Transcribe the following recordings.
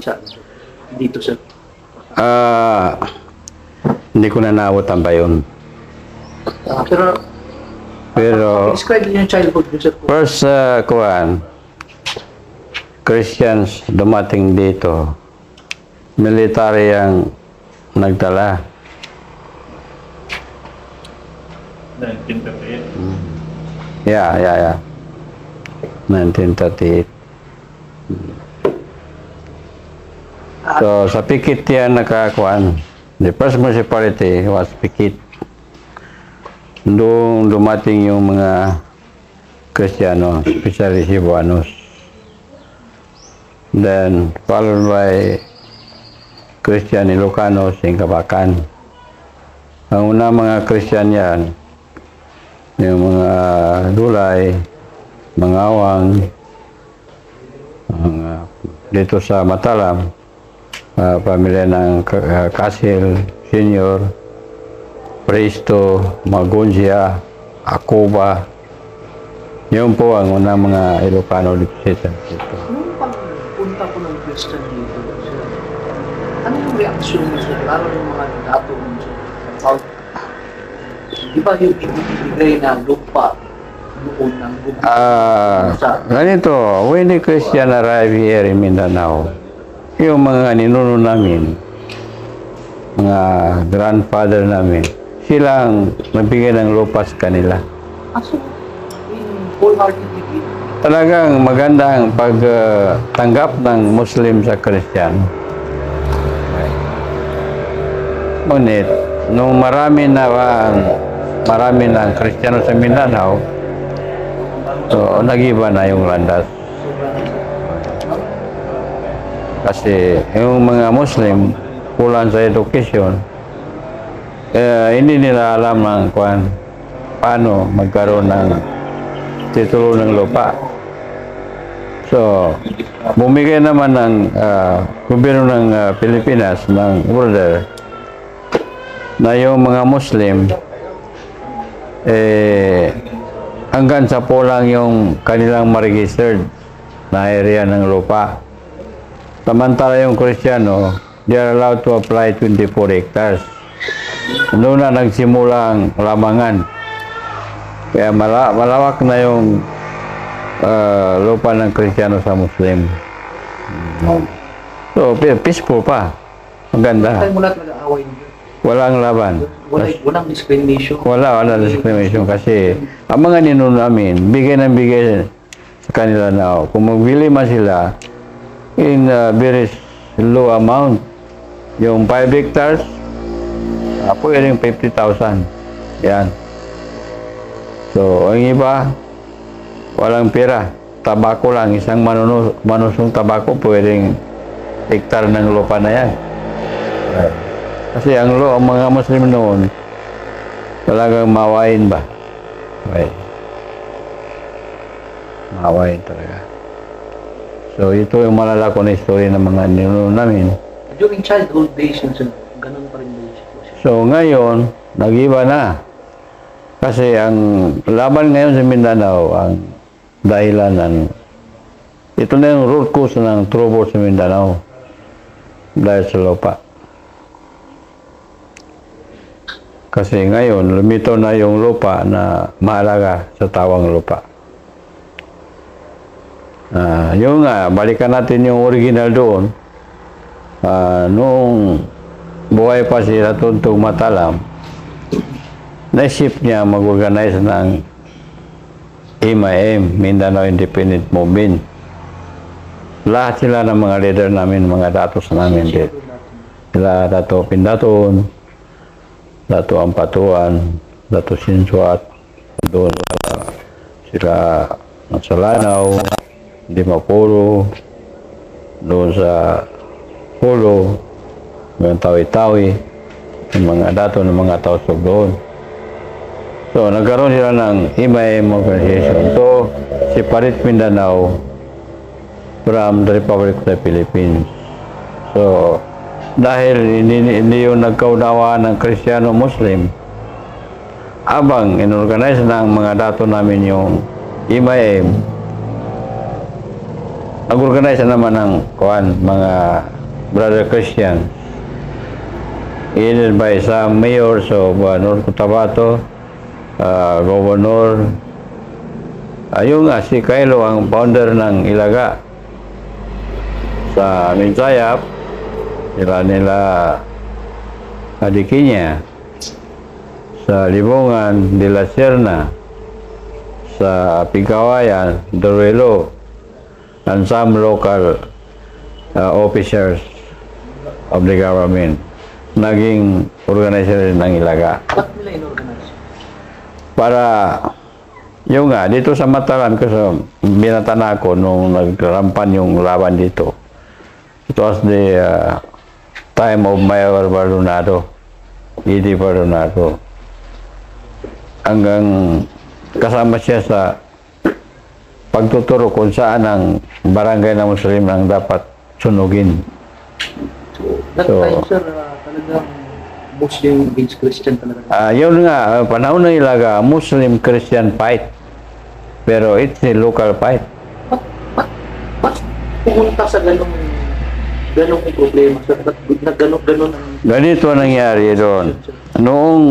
bansa dito, sir? Hindi ko na naabutan pa yun. Pero describe niyo yung childhood niyo, sir. first, Christians dumating dito. Military ang nagdala. 1938. Yeah. 1938. So, sa Pikit yan nakakuan. The first municipality was Pikit. Doon dumating yung mga Kristiyano, especially Cebuanos. Then, followed by Christian Ilocanos, Singkabakan. Ang una mga Christian yan, yung mga Dulay, Mangawang, dito sa Matalam, pamilya ng Kasil, Senior, Presto, Magunzia, Acoba. Yun po ang unang mga Ilocano dito. Nung pagpunta ko ng Christian dito, sir, ano yung reaksyon niyo, sir? Lalo yung mga dato niyo, sir? About, di ba yung ibigay na lupa noon ng Ganito, when the Christian arrived here in Mindanao, yung mga ninuno namin, mga grandfather namin, silang nagbigay ng lupa sa kanila. So, in wholeheartedly, Talagang magandang pagtanggap ng Muslim sa Christian. Ngunit, nung marami ng Kristiyano sa Mindanao, so, nag-iba na yung landas. Kasi yung mga Muslim, kulang sa education, hindi nila alam ng paano magkaroon ng titulo ng lupa. So, bumigay naman ng gobyerno ng Pilipinas ng order na yung mga Muslim hanggang sa po lang yung kanilang ma-registered na area ng lupa. Samantala yung Kristiyano, they are allowed to apply 24 hectares. Doon na nagsimula ang lamangan. Kaya malawak na yung lupa ng Kristiyano sa Muslim. So, peaceful pa. Maganda. tayo mula nag-aaway niyo. Walang laban. Walang discrimination. Walang discrimination kasi ang mga ninuno namin, bigay ng bigay sa kanila na kung magbili man sila in very low amount, yung 5 hectares, pwedeng 50,000. Yan. So, ang iba, walang pera. Tabako lang. Isang manusong tabako, pwedeng hektar ng lupa na yan. Kasi ang mga Muslim noon, talagang mawain ba? Mawain talaga. So, ito yung malalako na istorya ng mga ninuno namin. During childhood days, sir, ganun pa rin yung sitwasyon. So, ngayon, nag-iba na. Kasi ang laban ngayon sa Mindanao, ang dahilan ito na yung root cause ng trouble sa Mindanao dahil sa lupa. Kasi ngayon, lumito na yung lupa na mahalaga sa tawang lupa. Balikan natin yung original doon. Noong buhay pa si Ratuntong Matalam, naisip niya mag-organize ng MIM, Mindanao Independent Movement. Lahat sila ng mga leader namin, mga datos namin dito. Sila Dato Pindaton, Dato Ampatuan, Dato Sinsuat, doon sila sa Lanao, Dimapuro, doon sa Polo, mga Tawi-Tawi, yung mga dato ng mga tausog doon. So, nagkaroon sila ng MIM organization to separate Mindanao from the Republic of the Philippines. So, dahil hindi yung nagkaunawaan ng Kristiyano-Muslim, abang inorganize ng mga dato namin yung MIM, nag-organize na naman ng mga brother Christian. Headed by some mayors of North Cotabato, governor. Ayun nga, si Kylo ang founder ng Ilaga. Sa Minsayap, nila Adikinya. Sa Libungan, de la Serna. Sa Pigawayan, Duruelo. And some local officers of the government. Naging organizer ng Ilaga. Ba't nila in-organize? Para yung nga, dito sa Matalan, kasi binatana ko nung nagrampan yung laban dito. It was the time of Mayor Bardonado, E.D. Bardonado. Hanggang kasama siya sa pagtuturo kung saan ang barangay na Muslim ang dapat sunugin. That So, time, sir, talagang Muslim against Christian talaga. Yun nga, panahon ng Ilaga, Muslim-Christian fight. Pero it's a local fight. Ba't pumunta sa ganong problema, sir? Ba't ganon ang... Ganito ang nangyari doon. Noong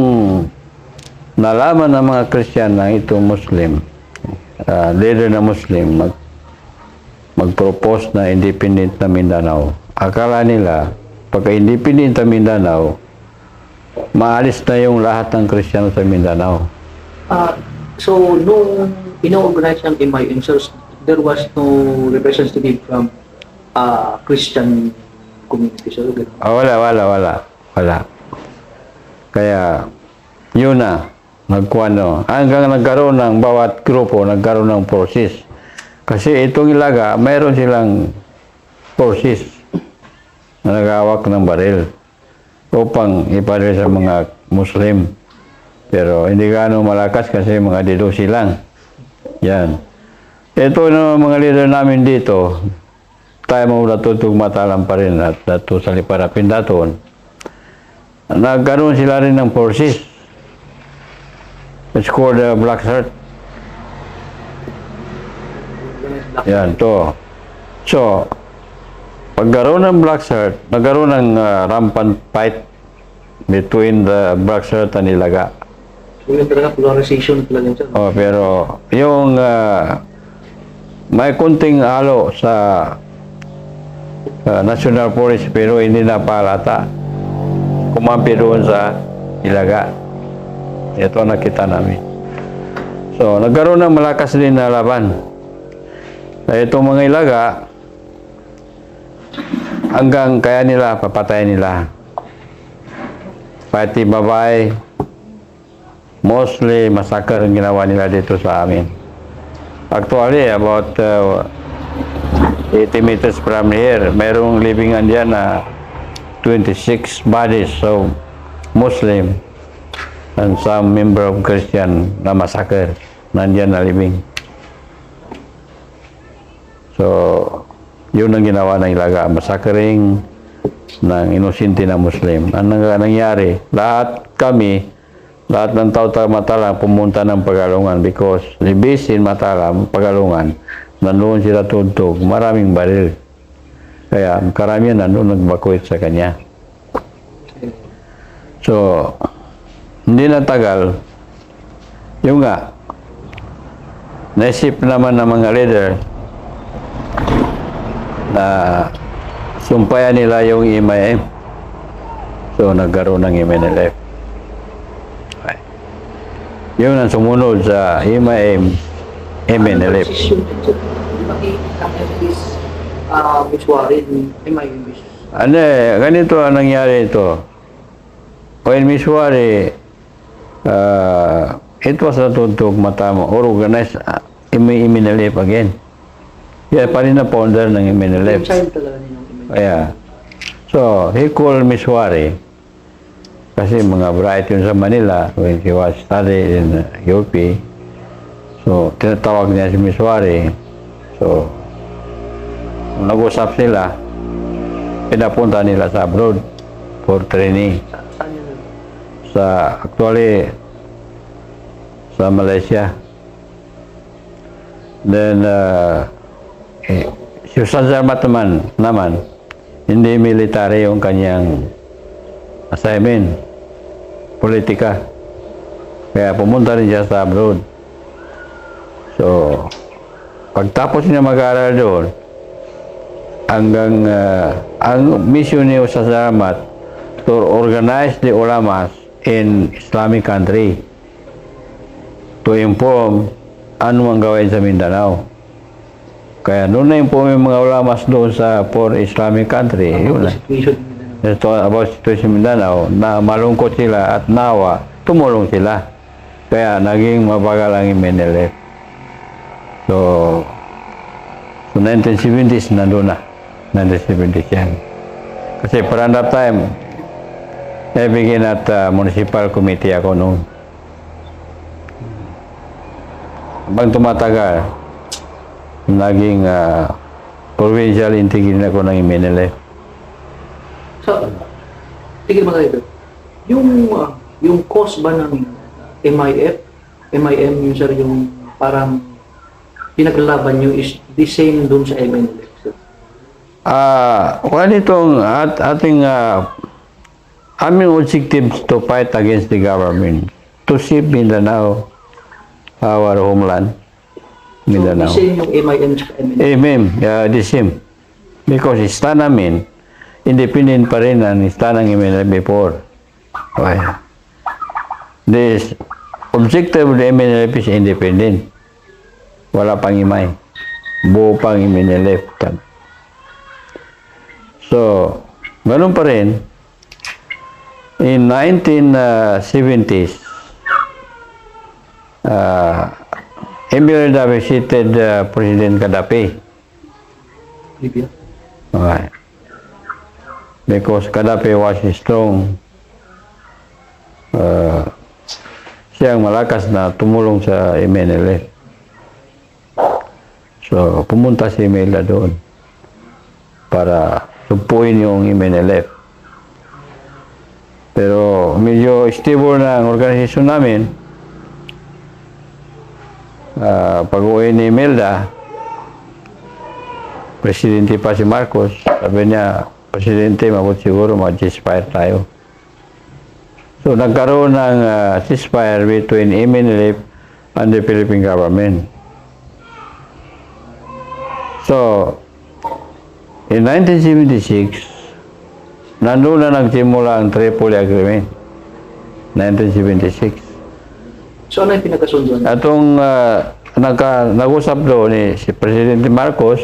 nalaman ng mga Christian na ito Muslim, leader na Muslim, mag-propose na independent na Mindanao. Akala nila, pagka-independent na Mindanao, maalis na yung lahat ng Kristiyano sa Mindanao. So, nung ino-organize ng MIM, sir, there was no representative from Christian community, sir? Wala. Kaya, yun na, nagkuano. Hanggang nagkaroon ng bawat grupo, nagkaroon ng forces. Kasi itong Ilaga, mayroon silang forces na nagawak ng baril upang ipadala sa mga Muslim. Pero hindi gaano malakas kasi mga dilusi lang. Yan. Ito na mga leader namin dito, tayo mo natutog Matalan pa rin at dato sa Liparapin daton. Nagkaroon sila rin ng forces. It's called Black Shirt. Yan, to. So, pagkaroon ng Black Shirt, nagkaroon ng rampant fight between the Black Shirt and Ilaga. So, yun talaga polarization talaga, sir. Pero yung may kunting halo sa National Forest pero hindi na palata. Kumampi doon sa Ilaga. Ito nakita namin. So, nagkaroon ng malakas din na laban. Itong mga Ilaga, hanggang kaya nila, papatayin nila. Pati babae, mostly massacre ang ginawa nila dito sa amin. Actually, about 80 meters from here, mayroong libingan diyan na 26 bodies of Muslim and some member of Christian na massacre. Nandiyan na libing. So, yun ang ginawa ng Ilaga, massacring ng inosente na Muslim. Ang nangyari, lahat ng tao Matalang pumunta ng Pagalungan because the base in Matalang, Pagalungan, nandoon sila tuntog, maraming baril. Kaya karamihan nandoon nagbakwit sa kanya. So, hindi na tagal, yung nga, naisip naman ng mga leader na sumpayan nila yung MIM. So, nagkaroon ng MNLF. Yun ang sumunod sa MIM, MNLF. Ganito ang nangyari ito. When Miswari, it was natuntog matamo or organized MNLF again. Yeah, pa rin na founder ng MNLF. Kaya, so, he called Miswari. Kasi mga bright yun sa Manila when he was studying in UP. So, tinatawag niya si Miswari. So, nag-usap sila, pinapunta nila sa abroad for training. Actually, sa Malaysia. Then, si Sarmat naman, hindi military yung kanyang assignment, politika. Kaya pumunta rin siya sa abroad. So, pagtapos niya mag-aaral doon, hanggang ang mission ni Ustaz Sarmat to organize the ulamas in Islamic country to inform ano ang gawin sa Mindanao. Kaya noon na inform yung mga ulamas doon sa for Islamic country, yun na. Situation din na. Ito about situation Mindanao, na malungkot sila at nawa, tumulong sila. Kaya naging mabagal ang MNLF. So 1970s nandun na. 1970s yan. Kasi around that time, I begin at municipal committee ako noon. Habang tumatagal, naging provincial integrated ako ng MNLF. So, tigil ba tayo? Yung cause ba ng MIM yung sir, yung parang pinaglalaban nyo is the same dun sa MNLF, sir? Well, itong ating aming objectives to fight against the government, to save Mindanao, our homeland, Mindanao. So, the same yung MIM sa MNLF? Ma'am, the same. Because ista namin, independent pa rin ang ista ng MNLF before. Okay. This objective of the MNLF is independent. Wala pang imay. Buo pang MNLF. So, ganun pa rin. In 1970s, MNLF visited President Gaddafi. Libya? Okay. Because Gaddafi was strong. Siyang malakas na tumulong sa MNLF. So, pumunta si Mela doon para sumpuin yung MNLF. Pero medyo stable na ang organisasyon namin. Pag-uwi ni Imelda, presidente pa si Marcos, sabi niya, Presidente, mabuti siguro mag-ceasefire tayo. So, nagkaroon ng ceasefire between MNLF and the Philippine government. So, in 1976, nandun na nagsimula ang Tripoli Agreement. 1976. So, ano yung pinagkasunduan? Atong nag-usap doon ni si Presidente Marcos,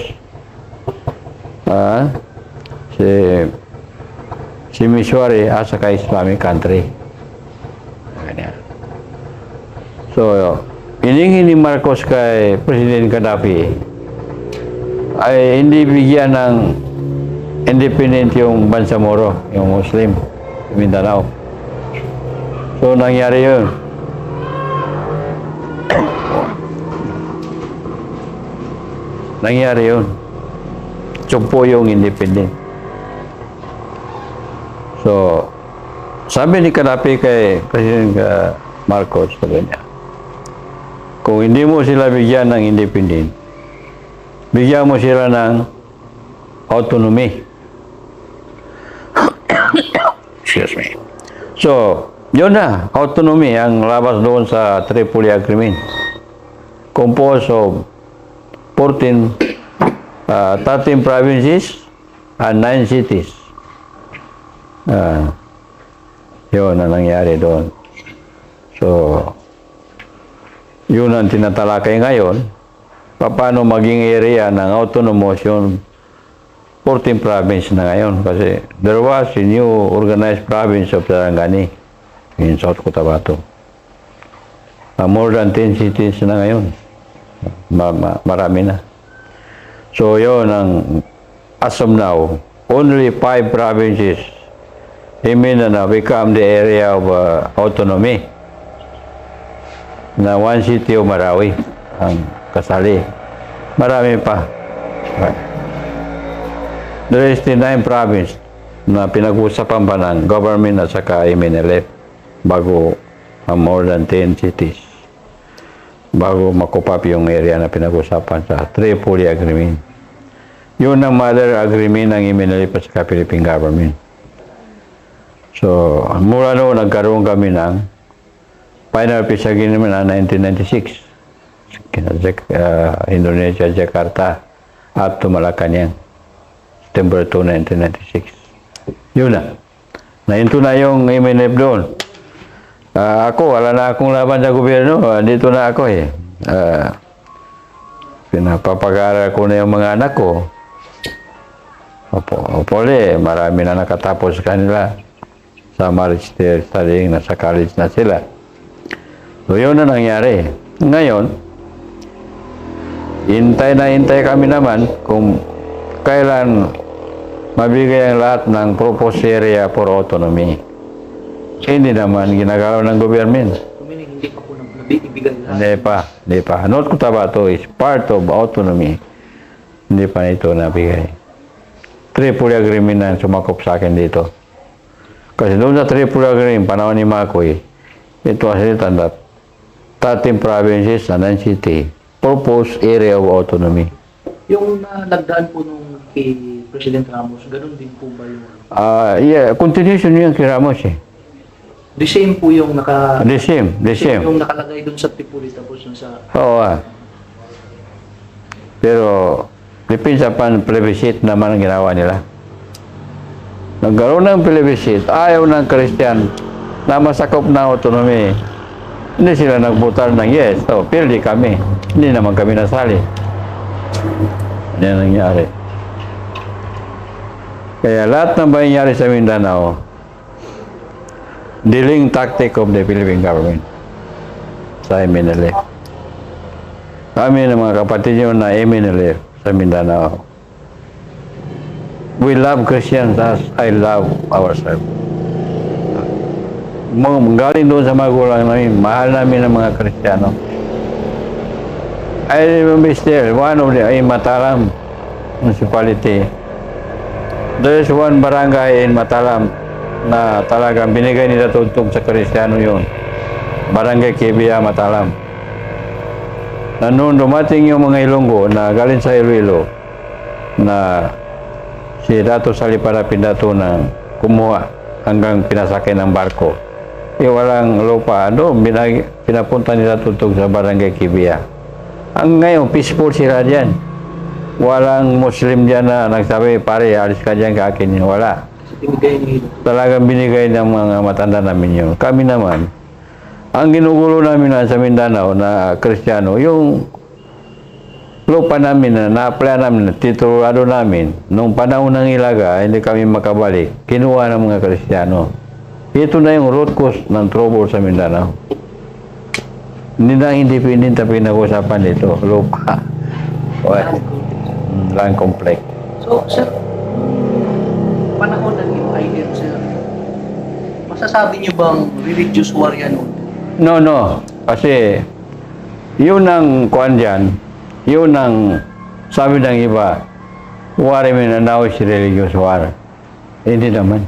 si Misuari as a Islamic country. Ganyan. So, iningi ni Marcos kay President Gaddafi ay hindi bigyan ng independent yung Bangsamoro, yung Muslim, Mindanao. So, nangyari yun. Nangyari yun. Tsumpo yung independent. So, sabi ni Gaddafi kay President Marcos, sabi niya, kung hindi mo sila bigyan ng independent, bigyan mo sila ng autonomy. Excuse me. So, yun na, autonomy ang labas doon sa Tripoli Agreement. Composed of 13 provinces and 9 cities. Yun ang nangyari doon. So, yun ang tinatalakay ngayon. Paano maging area ng autonomous yung 14 province na ngayon. Kasi there was a new organized province of Sarangani in South Cotabato. More than 10 cities na ngayon. Marami na. So, yun ang as of now, only 5 provinces in Mindanao become the area of autonomy. Na 1 city of Marawi ang kasali. Marami pa. There is the 9 province na pinag-usapan pa ng government at saka MNLF bago more than 10 cities. Bago makupap yung area na pinag-usapan sa Tripoli Agreement. Yun ang mother agreement ng MNLF at sa Philippine government. So, mula noon nagkaroon kami ng final peace agreement na 1996. Indonesia, Jakarta, up to Malacanang. September 2, 1996. Yun na. Nahinto na yung MNLF doon. Ako, wala na akong laban sa gobyerno. Dito na ako eh. Pinapapag-aaral ko na yung mga anak ko. Opole, marami na nakatapos sa kanila. Sa marriage studying, nasa college na sila. So, yun na nangyari. Ngayon, hintay kami naman kung kailan mabigay ang lahat ng proposed area for autonomy. Hindi naman ginagawa ng gobyerno. Meaning, hindi pa po nabibigay lahat. Hindi pa. North Cotabato is part of autonomy. Hindi pa ito nabigay. Tripoli Agreement na sumakop sa akin dito. Kasi doon sa Tripoli Agreement, panahon ni Macoy, ito kasi tanda, 13 provinces and 9 city, proposed area of autonomy. Yung nagdaan po nung kay President Ramos, ganun din po ba yung... Yeah, continuation yun kay Ramos eh. The same po yung The same. yung nakalagay dun sa Tripoli tapos yung sa... Oo Pero, depends upon plebiscite naman ang ginawa nila. Nagkaroon ng plebiscite, ayaw ng Christian na masakop ng autonomy. Hindi sila nagbutal ng yes. So, pildi kami. Hindi naman kami nasali. Yan ang nangyari. Kaya lahat ng nangyari sa Mindanao, dealing tactic of the Philippine government sa MNLF. Kami ng mga kapatid nyo na MNLF sa Mindanao. We love Christians as I love ourselves. Galing doon sa magulang namin, mahal namin ang mga Kristiyano. I remember still, one of the Matalam municipality, there is one barangay in Matalam na talagang binigay nila tugtog sa Kristiyano yun. Barangay Kibia, Matalam. Na noon dumating yung mga Ilonggo na galing sa Iloilo na si Dato Salipara Pindato na kumuha hanggang pinasakay ng barko. Walang lupa. Pinapunta nila tutog sa barangay Kibia. Ang ngayon, peaceful sila dyan. Walang Muslim dyan na nagsabi, pare, alis ka dyan ka akin. Wala. Talagang binigay ng mga matanda namin yun. Kami naman, ang ginugulo namin na sa Mindanao na Kristiyano, yung lupa namin na na-apply namin, titulado namin, nung panahon ng Ilaga, hindi kami makabalik, kinuha ng mga Kristiyano. Ito na yung root cause ng trouble sa Mindanao. Hindi na independent na pinag-usapan dito, lupa. Land complex. So, sir, panahon ng MIL, sir, masasabi niyo bang religious war yan? No. Kasi, yun ang kuhan dyan, yun ang sabi ng iba, war Mindanao is religious war. Hindi naman.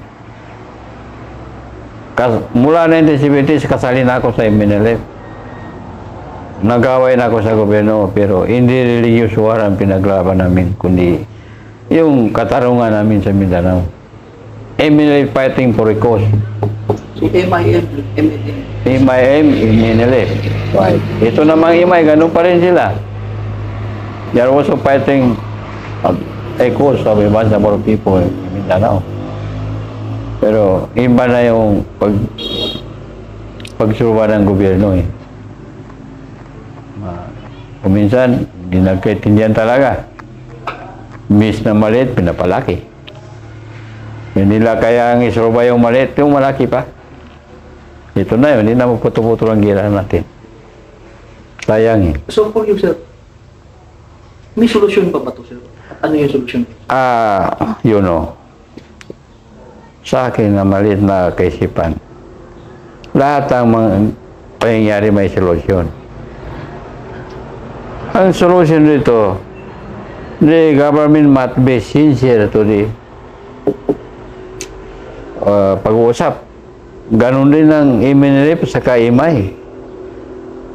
Mula 1970s, kasali na ako sa MNLF. Nag-away na ako sa gobyerno, pero hindi religious war ang pinaglaban namin, kundi yung katarungan namin sa Mindanao. MNLF fighting for a cause. So, MIL, MNLF. Right. Ito namang imay, ganun pa rin sila. They are also fighting a cause of a bunch of people in Mindanao. Pero iba na yung pagsuwa ng gobyerno eh. Kuminsan, hindi nagkaintindihan talaga. Miss na maliit, pinapalaki. Hindi nila kaya ang isurba yung maliit, yung malaki pa. Ito na yun, hindi na magputo-puto ang gira natin. Sayang eh. So, for you, sir, may solusyon pa ba ito, sir? At ano yung solusyon? You know, sa akin na maliit na kaisipan, lahat ng mga pangyayari may solusyon. Ang solution dito, the government must be sincere to the pag-uusap. Ganon din ang MNLF sa kaimay.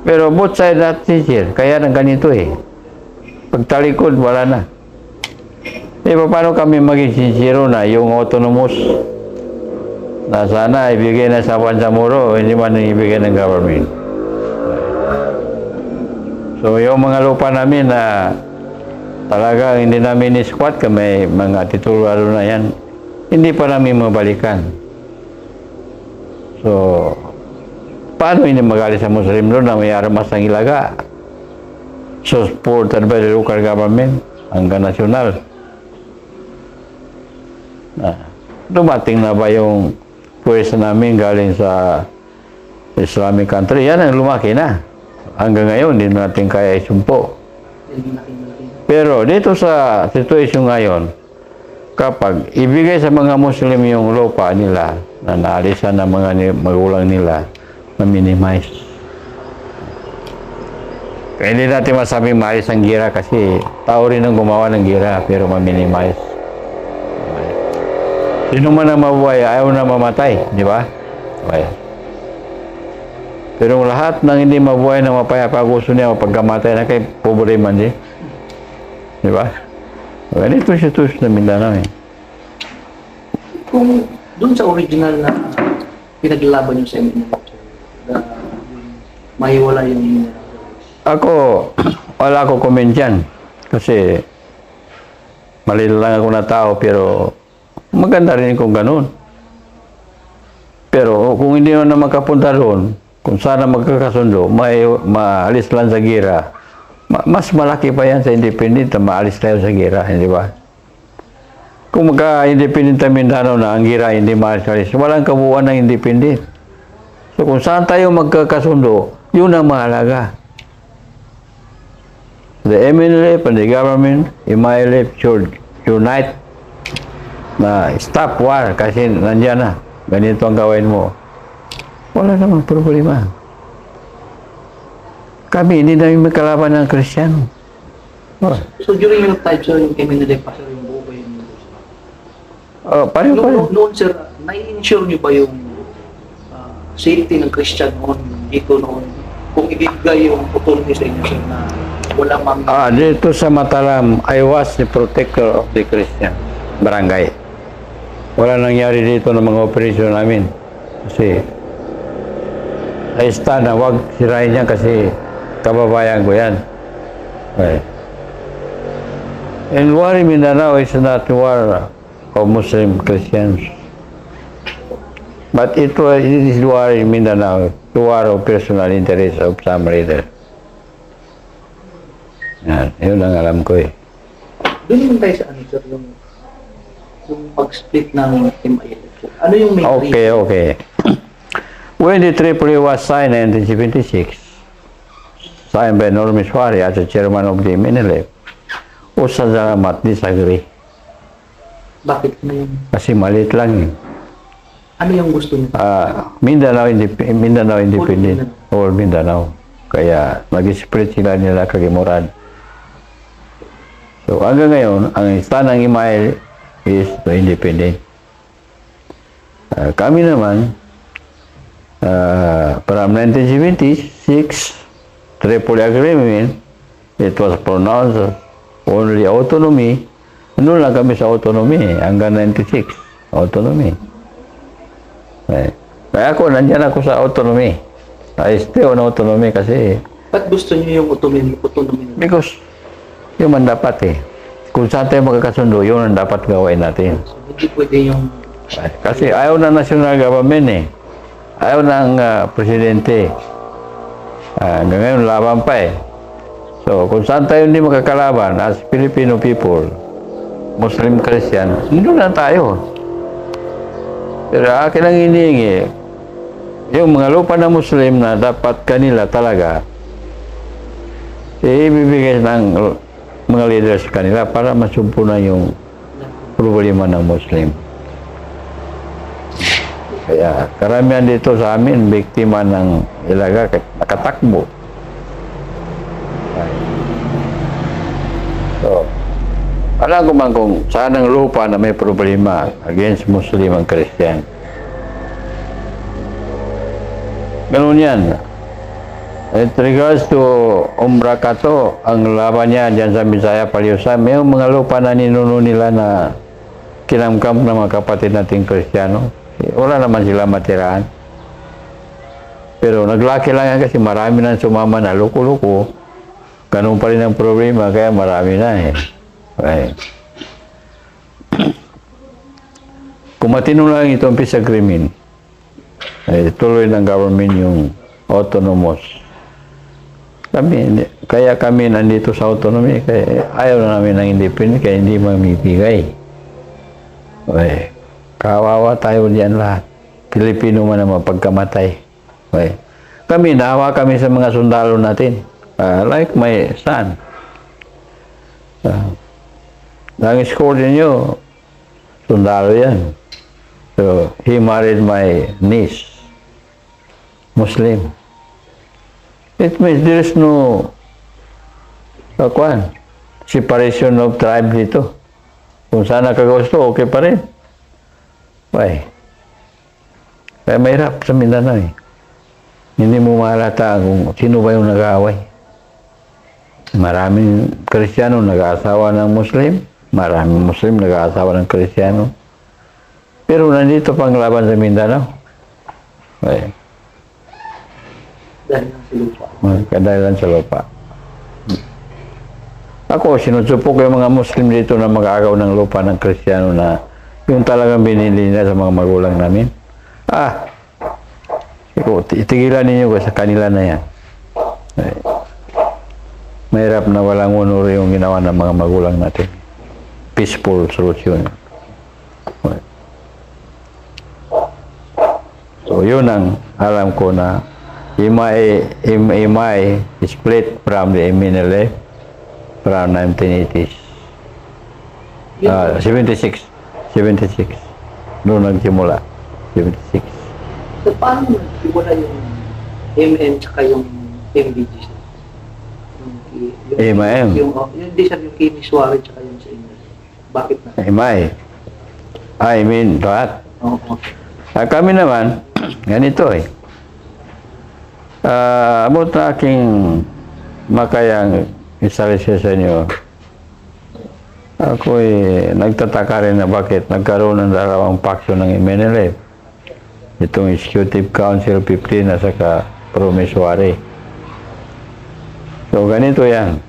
Pero both sides not sincere, kaya nang ganito eh. Pagtalikod, wala na. paano kami maging sincero na yung autonomous na sana ibigay na sa Bangsamoro, hindi man ibigay ng government. So, yung mga lupa namin na talaga hindi namin ni-squat kami, mga titulado na yan, hindi pa namin mabalikan. So, paano hindi magalit sa Muslim doon na may armas ng ilaga? So, supported by the local government hanggang nasyonal. Dumating na ba yung pwersa namin galing sa Islamic country? Yan ang lumaki na. Hanggang ngayon, hindi natin kaya isumpo. Pero dito sa sitwasyon ngayon, kapag ibigay sa mga Muslim yung lupa nila na naalisan ng mga magulang nila, ma-minimize. Kaya hindi natin masabing maalis ang gira kasi tao rin ang gumawa ng gira pero ma-minimize. Sino man ang mabuhay, ayaw na mamatay, di ba? Okay. Pero lahat ng hindi mabuhay na mapayapa, gusto niya mapagkamatay na kay pobre man din. Di ba? Ganito siya na Mindanao eh. Kung doon sa original na pinaglalaban yung sa MNLF, na mahiwala yung mineral. Ako, wala ako comment dyan. Kasi maliit lang ako na tao pero maganda rin kung ganun. Pero kung hindi mo na makapunta doon, kung sana magkakasundo, maalis lang sa gira, mas malaki pa yan sa independent na maalis tayo sa gira, hindi ba? Kung magka-independent na Mindanao na ang gira hindi maalis, walang kabuuan ng independent. So kung saan tayo magkakasundo, yun ang mahalaga. The MNLF and the government, MILF should unite na stop war kasi nandiyan na. Ganito ang gawin mo. Wala namang problema. Kami, hindi namin magkalaban ng Kristiyano. Oh. So during your time, sir, yung MNLF pa, sir, yung buo ba yun? Pareho. Noon, sir, na-ensure niyo ba yung safety ng Christian noon, dito noon, kung ibigay yung autonomy sa inyo, sir, na wala mang... Dito sa Mataram, I was the protector of the Christian barangay. Wala nangyari dito ng mga operasyon namin. Kasi, ay na wag sirain niya kasi kababayan ko yan. Okay. And war in Mindanao is not war of Muslim Christians. But it is war in Mindanao, war of personal interest of some leaders. Yan, yun ang alam ko eh. Doon yung tayo sa ano, sir, yung pag-split ng MILF. Ano yung may Okay. When the Tripoli was signed in 1976, signed by Norm Miswari as the chairman of the MNLF, Usa Salamat disagree. Bakit na yun? Kasi maliit lang eh. Ano yung gusto niyo? Mindanao Independent. Or Mindanao. Kaya mag-split sila nila kagimuran. So hanggang ngayon, ang stand ng Imael is to independent. Kami naman, from 1976, Tripoli Agreement, it was pronounced only autonomy. Ano lang kami sa autonomy, hanggang 96, autonomy. Kaya ako, nandyan ako sa autonomy. I stay on autonomy kasi... Ba't gusto niyo yung autonomy? Because, yun man dapat eh. Kung saan tayo magkakasundo, yun ang dapat gawin natin. So, hindi pwede yung... Kasi ayaw na national government eh. Ayaw ng presidente. Hanggang ngayon, laban pa eh. So, kung saan tayo hindi makakalaban as Filipino people, Muslim Christian, hindi na tayo. Pero akin ang hinihingi, yung mga lupa na Muslim na dapat kanila talaga, ibibigay ng mga leaders kanila para masumpo na yung problema ng Muslim. Kaya karamihan dito sa amin, biktima ng ilaga, nakatakbo. So, alam ko man kung saan ang lupa na may problema against Muslim and Christian. Ganun yan. With regards to Umbra Kato, ang laban niya dyan sa Bisaya, Paliusa, may mga lupa na ninuno nila na kinamkam ng mga kapatid nating Kristiyano. Wala naman sila matirahan. Pero naglaki lang yan kasi marami na sumama na luko-luko. Ganun pa rin ang problema, kaya marami na eh. Okay. Kung matino lang itong peace agreement, ay tuloy ng government yung autonomous. Kaya kami nandito sa autonomy, kaya ayaw na namin ng independent, kaya hindi mamibigay. Okay. Kawawa tayo diyan lahat. Pilipino man naman pagkamatay. Okay. Kami, naawa kami sa mga sundalo natin. Like my son. Ang score ninyo, sundalo yan. So, he married my niece. Muslim. It means there is no separation of tribe dito. Kung sana kagagusto, okay pa rin. Why? Kaya mahirap sa Mindanao eh. Hindi mo mahalata kung sino ba yung nag-aaway. Maraming Kristiyano nag-aasawa ng Muslim. Maraming Muslim nag-aasawa ng Kristiyano. Pero nandito pang laban sa Mindanao. Okay. Dahil lang sa lupa. Kadahilan sa lupa. Ako, sinusupok yung mga Muslim dito na mag-agaw ng lupa ng Kristiyano na yung talagang binili nila sa mga magulang namin. Itigilan ninyo ko sa kanila na yan. Mahirap na walang honor yung ginawa ng mga magulang natin. Peaceful solution. So, yun ang alam ko na Imay split from the MNLA from 1980s. 76. Noon nagsimula. 76. So, paano nagsimula yung MN tsaka yung MBG? MIM? Yung Kimi Suarez tsaka yung sa inyo. Bakit na? Imay. I mean, lahat. Oo. Kami naman, ganito eh. About na aking makayang isalisya sa inyo, ako'y nagtataka rin na bakit nagkaroon ng dalawang faction ng MNLF. Itong Executive Council 15 at saka Promissory. So, ganito yan.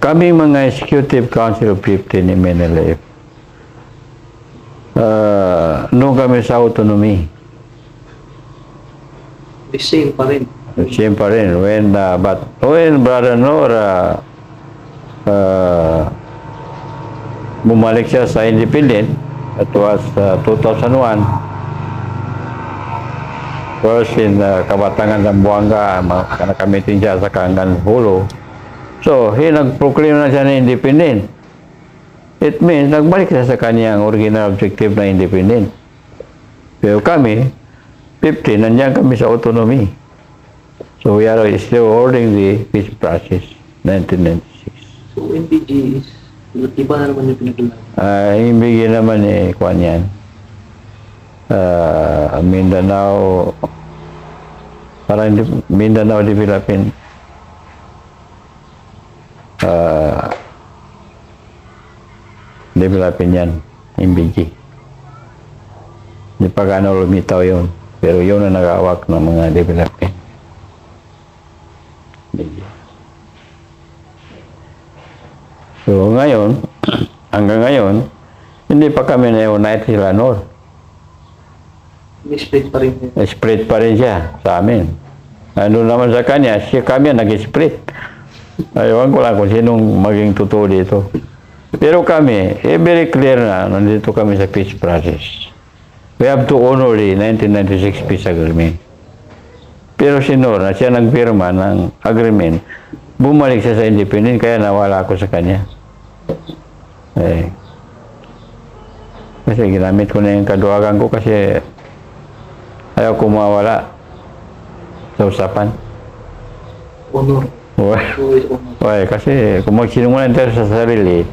Kami mga Executive Council 15 MNLF, noon kami sa autonomy. The same pa rin. Same pa rin. When Brother Nora bumalik siya sa independent, it was 2001. First in Kabatangan ng Buanga, nakamitin siya sa Kangan Hulo. So, nag-proclaim na siya na independent. It means, nagbalik siya sa kanyang original objective na independent. Pero kami, 15, nandiyan kami sa autonomy. So, we are still holding the peace process, 1996. So, MBG is, iba na naman yung pinaglaban. Himbigi naman kuwan yan. Mindanao, parang Mindanao Development. Development yan, MBG. Hindi pa gano'n lumitaw yun. Pero yun ang nag-awak ng mga development. So ngayon, hanggang ngayon, hindi pa kami na-unite sila Nor. May split pa rin yun. Split pa rin siya sa amin. Ano naman sa kanya, kami nag-split. Ayawan ko lang kung sinong maging totoo dito. Pero kami, very clear na, nandito kami sa peace process. We have to honor the 1996 peace agreement. Pero si Nora, siya nagpirma ng agreement, bumalik siya sa independent, kaya nawala ako sa kanya. Kasi ginamit ko na yung kaduwagan ko kasi ayaw ko mawala sa usapan. Honor. Always honor. Kasi kung magsinungaling tayo sa sarili,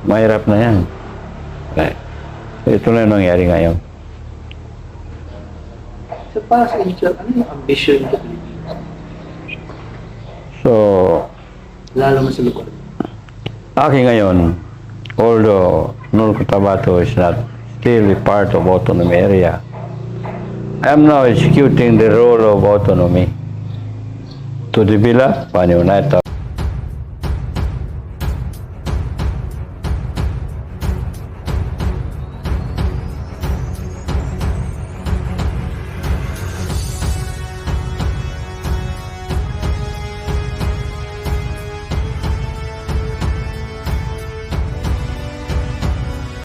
mahirap na yan. Ito na yung nangyari ngayon. So, So, para sa inyo, sir, ano yung ambition ng Pilipinas? So, Lalo mo sa lugar. akin ngayon, although North Cotabato is not still a part of autonomy area, I am now executing the role of autonomy to develop and unite